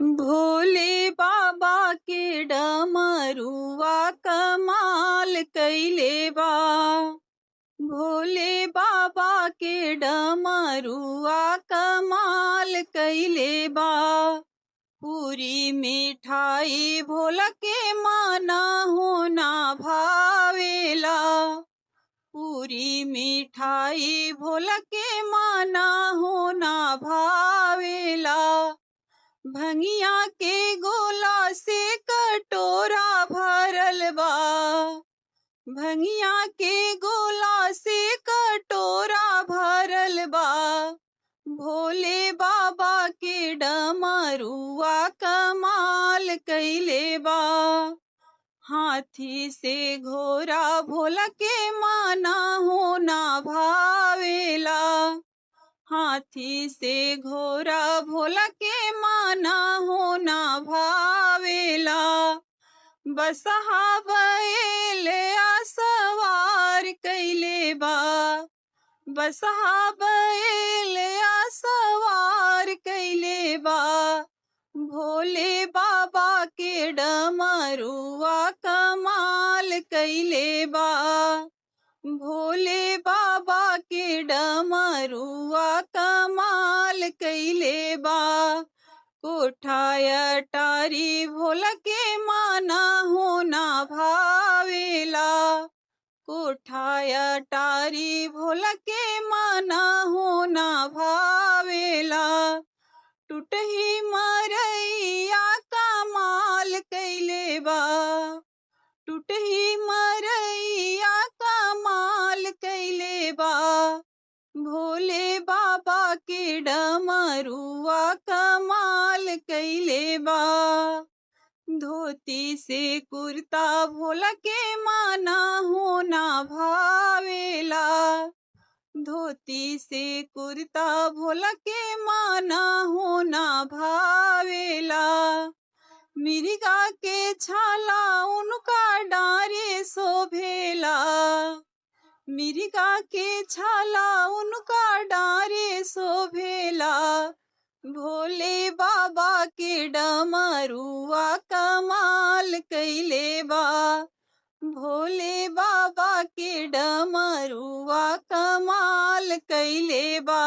भोले बाबा के डमरुआ कमाल कइले बा। भोले बाबा के डमरुआ कमाल कइले बा। पूरी मिठाई भोला के माना होना भावेला। पूरी मिठाई भोला के माना होना भावेला। भंगिया के गोला से कटोरा भरल बा। भंगिया के गोला से कटोरा भरल बा। भोले बाबा के डमरुआ कमाल कइले बा। हाथी से घोड़ा भोला के माना होना भावेला। हाथी से घोड़ा भोला के माना होना भावेला। बसहा बैल सवार कइले बा। बसहा बैल सवार कइले बा। भोले बाबा के डमरुआ कमाल कइले बा। भोले बाबा के डमरुआ कमाल कइले बा। कोठा अटारी भोला के माना होना भावेला। कोठा अटारी भोला के माना होना भावेला। टूटही मरैया कमाल कइले बा। टूटही मरैया कमाल कइले बा। भोले बाबा के डमरुआ कमाल कइले बा। धोती से कुर्ता भोला के माना होना भावेला। धोती से कुर्ता भोला के माना होना भावेला। मिर्गा के छाला उनका डारे शोभेला। मिर्गा के छाला उनका डारे शोभेला। भोले बाबा के डमरुआ कमाल कइले बा। भोले बाबा के डमरुआ कमाल कइले बा।